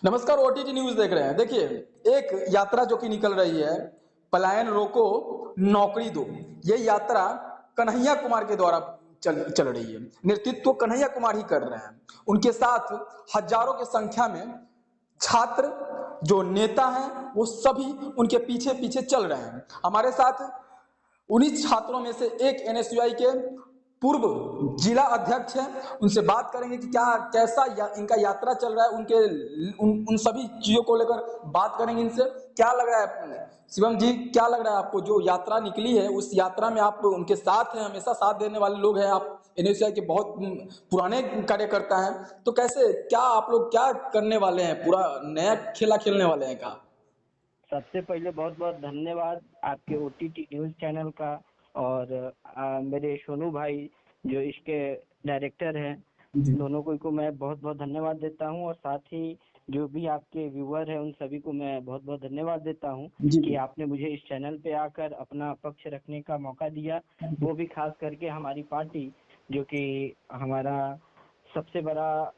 नमस्कार, OTT news देख रहे हैं। देखिए, एक यात्रा जो कि निकल रही है, पलायन रोको नौकरी दो। ये यात्रा कन्हैया कुमार के द्वारा चल रही है। नेतृत्व कन्हैया कुमार ही कर रहे हैं। उनके साथ हजारों की संख्या में छात्र जो नेता हैं वो सभी उनके पीछे पीछे चल रहे हैं। हमारे साथ उन्हीं छात्रों में से एक एनएसयूआई के पूर्व जिला अध्यक्ष हैं। उनसे बात करेंगे कि क्या कैसा इनका यात्रा चल रहा है, उन सभी चीजों को लेकर बात करेंगे इनसे। क्या लग रहा है शिवम जी, क्या लग रहा है आपको जो यात्रा निकली है, उस यात्रा में आप उनके साथ हैं, हमेशा साथ देने वाले लोग हैं, आप एनएसयूआई के बहुत पुराने कार्यकर्ता हैं, तो कैसे क्या आप लोग क्या करने वाले हैं, पूरा नया खेला खेलने वाले हैं क्या? सबसे पहले बहुत बहुत धन्यवाद आपके ओटीटी न्यूज चैनल का और मेरे सोनू भाई जो इसके डायरेक्टर हैं, दोनों को मैं बहुत बहुत धन्यवाद देता हूं। और साथ ही जो भी आपके व्यूअर हैं उन सभी को मैं बहुत बहुत धन्यवाद देता हूं कि आपने मुझे इस चैनल पे आकर अपना पक्ष रखने का मौका दिया, वो भी खास करके हमारी पार्टी जो कि हमारा सबसे बड़ा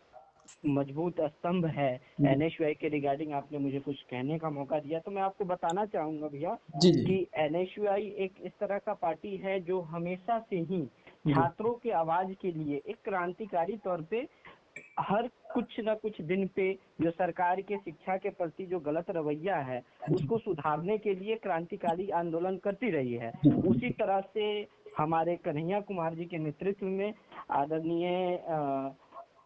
मजबूत स्तंभ है एनएसयूआई के रिगार्डिंग आपने मुझे कुछ कहने का मौका दिया। तो मैं आपको बताना चाहूंगा भैया कि एनएसयूआई एक इस तरह का पार्टी है जो हमेशा से ही छात्रों के आवाज के लिए एक क्रांतिकारी तौर पे हर कुछ न कुछ दिन पे जो सरकार के शिक्षा के प्रति जो गलत रवैया है उसको सुधारने के लिए क्रांतिकारी आंदोलन करती रही है। उसी तरह से हमारे कन्हैया कुमार जी के नेतृत्व में आदरणीय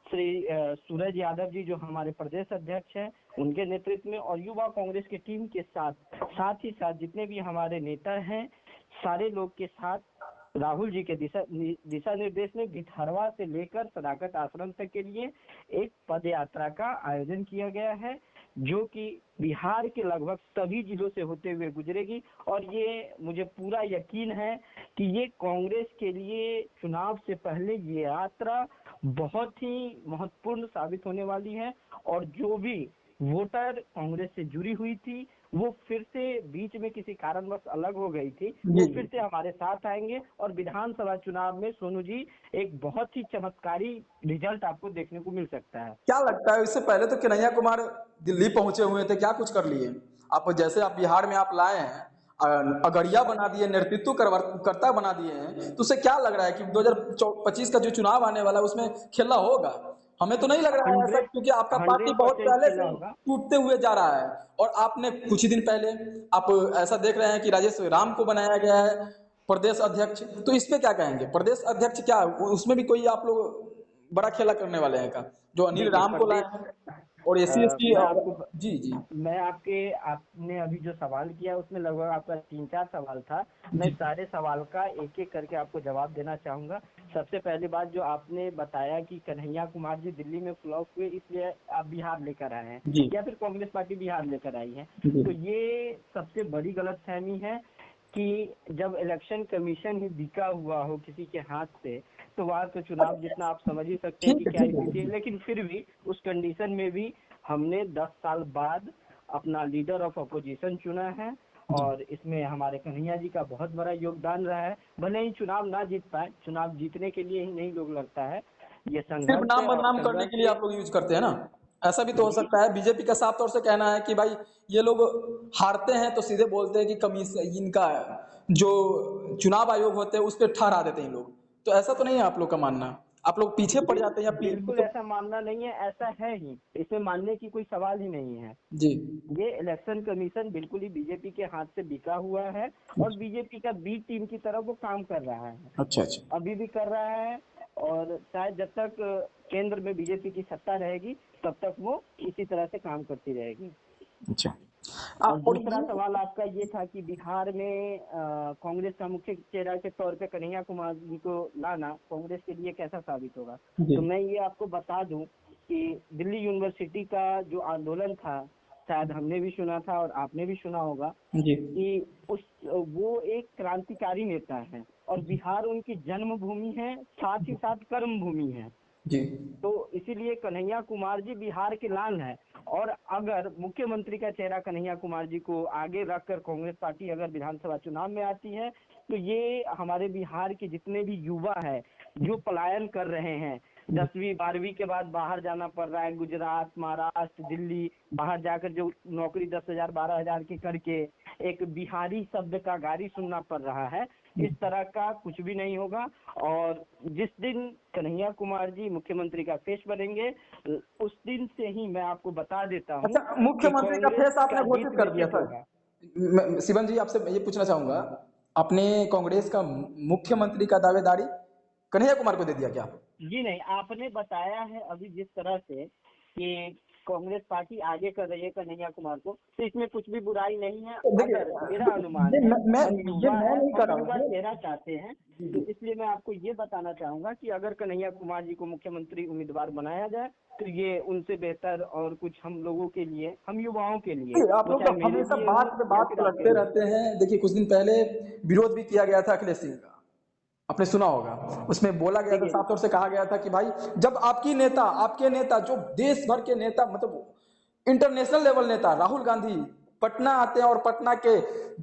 श्री सूरज यादव जी जो हमारे प्रदेश अध्यक्ष हैं उनके नेतृत्व में और युवा कांग्रेस की टीम के साथ ही साथ जितने भी हमारे नेता हैं सारे लोग के साथ राहुल जी के दिशा निर्देश में भितरवा से लेकर सदाकत आश्रम तक के लिए एक पद यात्रा का आयोजन किया गया है जो कि बिहार के लगभग सभी जिलों से होते हुए गुजरेगी। और ये मुझे पूरा यकीन है कि ये कांग्रेस के लिए चुनाव से पहले ये यात्रा बहुत ही महत्वपूर्ण साबित होने वाली है। और जो भी वोटर कांग्रेस से जुड़ी हुई थी वो फिर से बीच में किसी कारणवश अलग हो गई थी, वो फिर से हमारे साथ आएंगे और विधानसभा चुनाव में सोनू जी एक बहुत ही चमत्कारी रिजल्ट आपको देखने को मिल सकता है। क्या लगता है, इससे पहले तो कन्हैया कुमार दिल्ली पहुंचे हुए थे, क्या कुछ कर लिए आप? जैसे आप बिहार में आप लाए हैं, अगड़िया बना दिए, नेतृत्व कर्ता बना दिए हैं, तो उसे क्या लग रहा है कि 2025 का जो चुनाव आने वाला है उसमें खेला होगा? हमें तो नहीं लग रहा है ऐसा, क्योंकि आपका पार्टी बहुत 100% पहले खेला से होगा। टूटते हुए जा रहा है। और आपने कुछ ही दिन पहले आप ऐसा देख रहे हैं कि राजेश राम को बनाया गया है प्रदेश अध्यक्ष, तो इस पे क्या कहेंगे? प्रदेश अध्यक्ष क्या उसमें भी कोई आप लोग बड़ा खेला करने वाले हैं का, जो अनिल देखिए राम को लाए हैं और एससी एसटी? जी जी मैं आपने अभी जो सवाल किया उसमें लगभग आपका 3-4 सवाल था। मैं सारे सवाल का एक एक करके आपको जवाब देना चाहूंगा। सबसे पहली बात जो आपने बताया कि कन्हैया कुमार जी दिल्ली में फ्लॉप हुए इसलिए आप बिहार लेकर आए हैं या फिर कांग्रेस पार्टी बिहार लेकर आई है, तो ये सबसे बड़ी गलतफहमी है कि जब इलेक्शन कमीशन ही बिका हुआ हो किसी के हाथ से तो वहाँ तो चुनाव जितना आप समझ ही सकते हैं कि क्या स्थिति है। लेकिन फिर भी उस कंडीशन में भी हमने 10 साल बाद अपना लीडर ऑफ अपोजिशन चुना है और इसमें हमारे कन्हैया जी का बहुत बड़ा योगदान रहा है। भले ही चुनाव ना जीत पाए, चुनाव जीतने के लिए ही नहीं लोग लड़ता है, ये सिर्फ संघर्ष नाम है और बदनाम करने संघर्ष के लिए आप लोग यूज करते हैं ना? ऐसा भी तो हो जी सकता है। बीजेपी का साफ तौर से कहना है कि भाई ये लोग हारते हैं तो सीधे बोलते हैं कि कमीशन इनका जो चुनाव आयोग होते हैं उस पर ठहरा देते हैं लोग। तो ऐसा तो नहीं है आप लोग का मानना? आप लोग पीछे पड़ जाते हैं या बिल्कुल मतलब? ऐसा मानना नहीं है, ऐसा है ही, इसमें मानने की कोई सवाल ही नहीं है। जी ये इलेक्शन कमीशन बिल्कुल ही बीजेपी के हाथ से बिका हुआ है और बीजेपी का बी टीम की तरह वो काम कर रहा है, अच्छा अच्छा अभी भी कर रहा है और शायद जब तक केंद्र में बीजेपी की सत्ता रहेगी तब तक वो इसी तरह से काम करती रहेगी। अच्छा। और और दूसरा सवाल आपका ये था कि बिहार में कांग्रेस का मुख्य चेहरा के तौर पे कन्हैया कुमार जी को लाना कांग्रेस के लिए कैसा साबित होगा, तो मैं ये आपको बता दूं कि दिल्ली यूनिवर्सिटी का जो आंदोलन था शायद हमने भी सुना था और आपने भी सुना होगा जी कि वो एक क्रांतिकारी नेता है और बिहार उनकी जन्मभूमि है, साथ ही साथ कर्म भूमि है। जी तो इसीलिए कन्हैया कुमार जी बिहार के लाल हैं और अगर मुख्यमंत्री का चेहरा कन्हैया कुमार जी को आगे रखकर कांग्रेस पार्टी अगर विधानसभा चुनाव में आती है तो ये हमारे बिहार के जितने भी युवा हैं जो पलायन कर रहे हैं 10वीं 12वीं के बाद बाहर जाना पड़ रहा है, गुजरात, महाराष्ट्र, दिल्ली, बाहर जाकर जो नौकरी 10,000 12,000 की करके एक बिहारी शब्द का गाली सुनना पड़ रहा है। इस तरह का कुछ भी नहीं होगा। और जिस दिन कन्हैया कुमार जी मुख्यमंत्री का फेस बनेंगे, उस दिन से ही मैं आपको बता देता हूँ अच्छा, मुख्यमंत्री का फेस आपने घोषित कर दिया सर? शिवन जी, आपसे ये पूछना चाहूंगा, आपने कांग्रेस का मुख्यमंत्री का दावेदारी कन्हैया कुमार को दे दिया क्या? जी नहीं, आपने बताया है अभी जिस तरह से कि कांग्रेस पार्टी आगे कर रही है कन्हैया कुमार को, तो इसमें कुछ भी बुराई नहीं है। देखिए, अगर मेरा अनुमान ये है, मैं हम ये युवा मैं हैं, नहीं कर हम रहा युवा हूँ। चेहरा चाहते हैं, तो इसलिए मैं आपको ये बताना चाहूंगा कि अगर कन्हैया कुमार जी को मुख्यमंत्री उम्मीदवार बनाया जाए तो ये उनसे बेहतर और कुछ हम लोगों के लिए, हम युवाओं के लिए, आप वो लोग चाहे तो मेरे हमेशा लिए बात हो पे या बात फिर आपके पलटते लिए। रहते हैं। देखिए, कुछ दिन पहले विरोध भी किया गया था अखिलेश सिंह का, आपने सुना होगा। उसमें बोला गया था, देखिए, साफ तौर से कहा गया था कि भाई, जब आपके नेता जो देश भर के नेता, मतलब इंटरनेशनल लेवल नेता राहुल गांधी पटना आते हैं और पटना के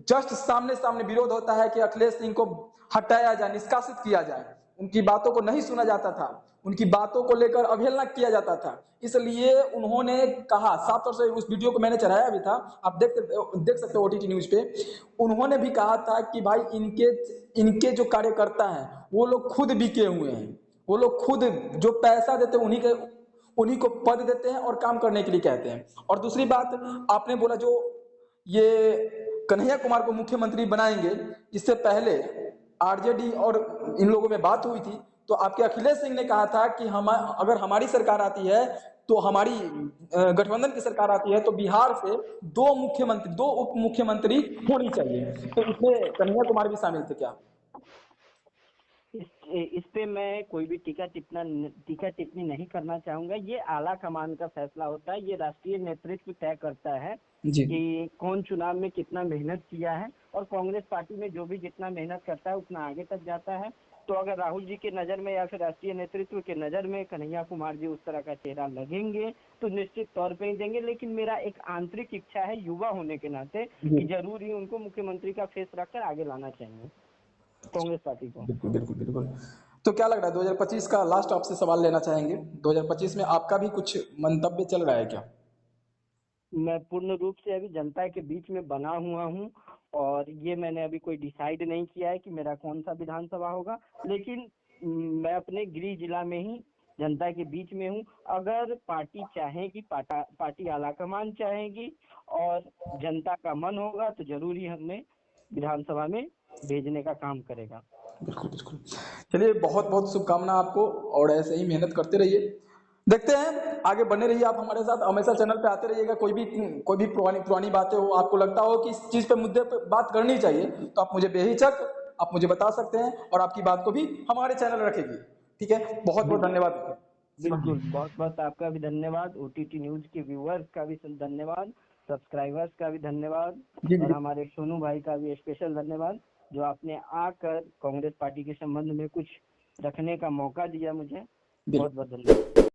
जस्ट सामने सामने विरोध होता है कि अखिलेश सिंह को हटाया जाए, निष्कासित किया जाए, उनकी बातों को नहीं सुना जाता था, उनकी बातों को लेकर अवहेलना किया जाता था। इसलिए उन्होंने कहा, साफ तौर से उस वीडियो को मैंने चढ़ाया भी था, आप देख सकते हो ओटीटी न्यूज पे। उन्होंने भी कहा था कि भाई, इनके जो कार्यकर्ता हैं वो लोग खुद बिके हुए हैं, वो लोग खुद जो पैसा देते हैं उन्हीं को पद देते हैं और काम करने के लिए कहते हैं। और दूसरी बात, आपने बोला जो ये कन्हैया कुमार को मुख्यमंत्री बनाएंगे, इससे पहले आरजेडी और इन लोगों में बात हुई थी, तो आपके अखिलेश सिंह ने कहा था कि अगर हमारी सरकार आती है, तो हमारी गठबंधन की सरकार आती है, तो बिहार से 2 उप मुख्यमंत्री होनी चाहिए। तो इसमें कन्हैया कुमार भी शामिल थे क्या? इस पे मैं कोई भी टीका टिप्पणी नहीं करना चाहूंगा। ये आला कमान का फैसला होता है, ये राष्ट्रीय नेतृत्व तय करता है जी कि कौन चुनाव में कितना मेहनत किया है, और कांग्रेस पार्टी में जो भी जितना मेहनत करता है उतना आगे तक जाता है। तो अगर राहुल जी के नजर में या फिर राष्ट्रीय नेतृत्व के नजर में कन्हैया कुमार जी उस तरह का चेहरा लगेंगे तो निश्चित तौर पे ही देंगे। लेकिन मेरा एक आंतरिक इच्छा है युवा होने के नाते कि जरूर ही उनको मुख्यमंत्री का फेस रखकर आगे लाना चाहिए कांग्रेस पार्टी को। बिल्कुल बिल्कुल बिल्कुल। तो क्या लग रहा है, 2025 का लास्ट आपसे सवाल लेना चाहेंगे, 2025 में आपका भी कुछ मंतव्य चल रहा है क्या? मैं पूर्ण रूप से अभी जनता के बीच में बना हुआ हूँ, और ये मैंने अभी कोई डिसाइड नहीं किया है कि मेरा कौन सा विधानसभा होगा, लेकिन मैं अपने गृह जिला में ही जनता के बीच में हूँ। अगर पार्टी चाहेगी, पार्टी आलाकमान चाहेगी और जनता का मन होगा तो जरूर ही हमें विधानसभा में भेजने का काम करेगा। बिल्कुल बिल्कुल। चलिए, बहुत बहुत शुभकामना आपको, और ऐसे ही मेहनत करते रहिए। देखते हैं, आगे बने रहिए आप हमारे साथ, हमेशा चैनल पे आते रहिएगा। कोई भी पुरानी बातें हो, आपको लगता हो कि इस चीज पे, मुद्दे पे बात करनी चाहिए, तो आप मुझे बेहिचक आप मुझे बता सकते हैं, और आपकी बात को भी हमारे चैनल रखेगी। ठीक है, बहुत बहुत धन्यवाद। बिल्कुल, बहुत बहुत आपका भी धन्यवाद, ओटीटी न्यूज के व्यूअर्स का भी धन्यवाद, सब्सक्राइबर्स का भी धन्यवाद, जी और जी। हमारे सोनू भाई का भी स्पेशल धन्यवाद, जो आपने आकर कांग्रेस पार्टी के संबंध में कुछ रखने का मौका दिया मुझे। बहुत बहुत धन्यवाद।